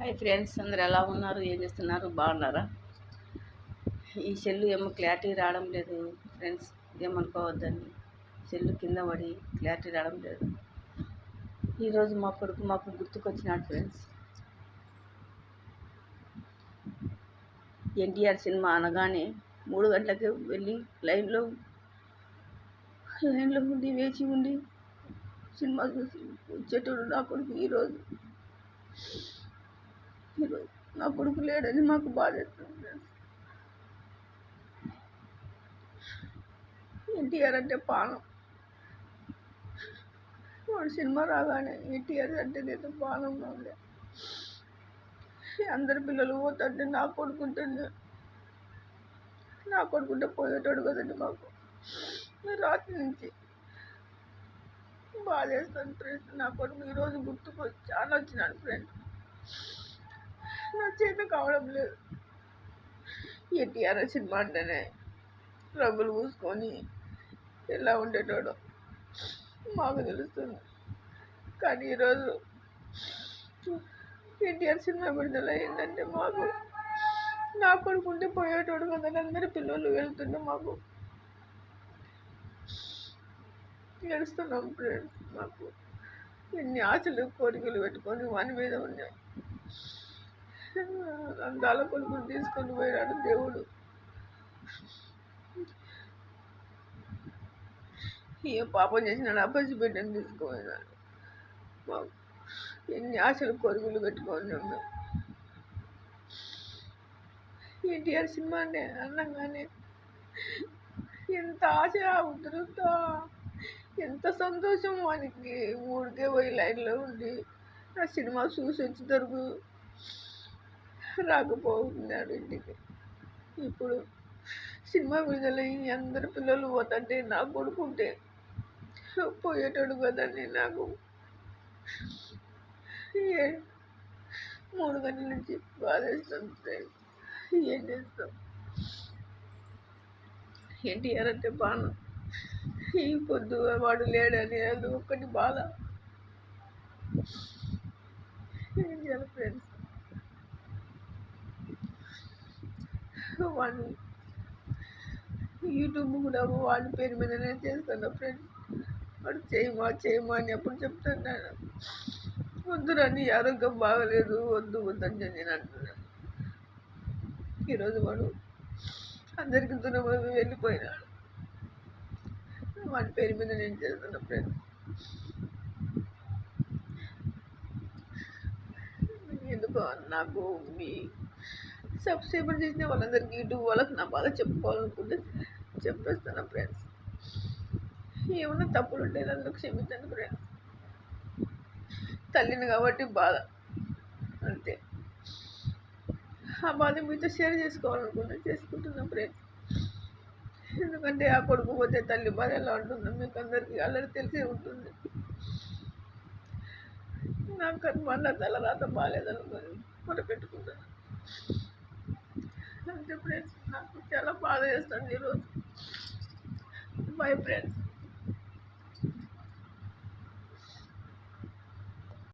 Hi friends, అందరు ఎలా ఉన్నారు? ఏం చేస్తున్నారు? బాగున్నారా? ఈ సెల్లు ఏమో క్లారిటీ రావడం లేదు ఫ్రెండ్స్, ఏమనుకోవద్దని. సెల్లు కింద పడి క్లారిటీ రావడం లేదు. ఈరోజు మా కొడుకు మాకు గుర్తుకొచ్చినాడు ఫ్రెండ్స్. ఎన్టీఆర్ సినిమా అనగానే 3 గంటలకి వెళ్ళి లైన్లో ఉండి వేచి ఉండి సినిమా చూసి వచ్చేటోడు నా కొడుకు. ఈరోజు నా కొడుకు లేడని మాకు బాధ అవుతుంది. ఎన్టీఆర్ అంటే పానం. వాడు సినిమా రాగానే ఎన్టీఆర్ అంటే నేను పానం ఉండే. అందరి పిల్లలు పోతుంటే నా కొడుకుంటే పోయేటోడు కదండి మాకు. రాత్రి నుంచి బాధ చేస్తాను ఫ్రెండ్స్. నా కొడుకు ఈరోజు గుర్తుకు చాలా వచ్చినాడు ఫ్రెండ్స్. నా చేత కావడం లేదు. ఎన్టీఆర్ సినిమా అంటేనే రంగులు పూసుకొని ఎలా ఉండేటోడు మాకు తెలుస్తుంది. కానీ ఈరోజు ఎన్టీఆర్ సినిమా విడుదల అయిందంటే మాకు నా కొడుకుంటే పోయేటోడు కదని అందరి పిల్లలు వెళ్తుంటే మాకు ఏడుస్తున్నాం ఫ్రెండ్స్. మాకు ఎన్ని ఆశలు కోరికలు పెట్టుకొని వాని మీద ఉన్నాయి. అందాల కొడుకుని తీసుకొని పోయినాడు దేవుడు. ఏ పాపం చేసినాడు? అబ్బాయి బిడ్డని తీసుకుపోయినాడు. మాకు ఎన్ని ఆశలు కోరికలు పెట్టుకొని ఉన్నాం. ఎన్టీఆర్ సినిమా అంటే అన్నంగానే ఎంత ఆశ ఉధృత, ఎంత సంతోషం. వానికి 3కే పోయి లైన్లో ఉండి ఆ సినిమా చూసి వచ్చేటరకు రాకపోతున్నాడు ఇంటికి. ఇప్పుడు సినిమా విడుదలయ్యి అందరి పిల్లలు పోతుంటే నా కొడుకుంటే పోయేటోడు కదండి. నాకు 3 గంటల నుంచి బాధేస్తుంది. ఏం చేస్తాం? ఎన్టీఆర్ అంటే బాణం. ఈ పొద్దు వాడు లేడని అది ఒక్కటి బాధ. ఏం చేయాలి ఫ్రెండ్స్? వాడిని యూట్యూబ్ కూడా వాడి పేరు మీదనే చేస్తాను ఫ్రెండ్స్. వాడు చేయమా అని ఎప్పుడు చెప్తున్నాను. వద్దురా, నీ ఆరోగ్యం బాగలేదు, వద్దని నేను అంటున్నాను. ఈరోజు వాడు అందరికి దూరం వెళ్ళిపోయినాడు. వాడి పేరు మీద నేను చేస్తున్నా ఫ్రెండ్స్. ఎందుకో నాకు మీ సబ్స్క్రైబర్ చేసిన వాళ్ళందరికీ యూట్యూబ్ వాళ్ళకి నా బాధ చెప్పుకోవాలనుకుంటే చెప్పేస్తాను ఫ్రెండ్స్. ఏమన్నా తప్పులు ఉంటే నన్ను క్షమించండి ఫ్రెండ్స్. తల్లిని కాబట్టి బాధ అంతే. ఆ బాధ మీతో షేర్ చేసుకోవాలనుకుంటే చేసుకుంటున్నాం ఫ్రెండ్స్. ఎందుకంటే ఆ కొడుకు పోతే తల్లి బాధ ఎలా ఉంటుందో మీకు అందరికీ ఆల్రెడీ తెలిసే ఉంటుంది. నా కర్మ నా తలరాత బాగాలేదనుకొని మొదలుపెట్టుకుంటాను అంతే ఫ్రెండ్స్. నాకు చాలా బాధ చేస్తుంది ఈరోజు. Bye friends.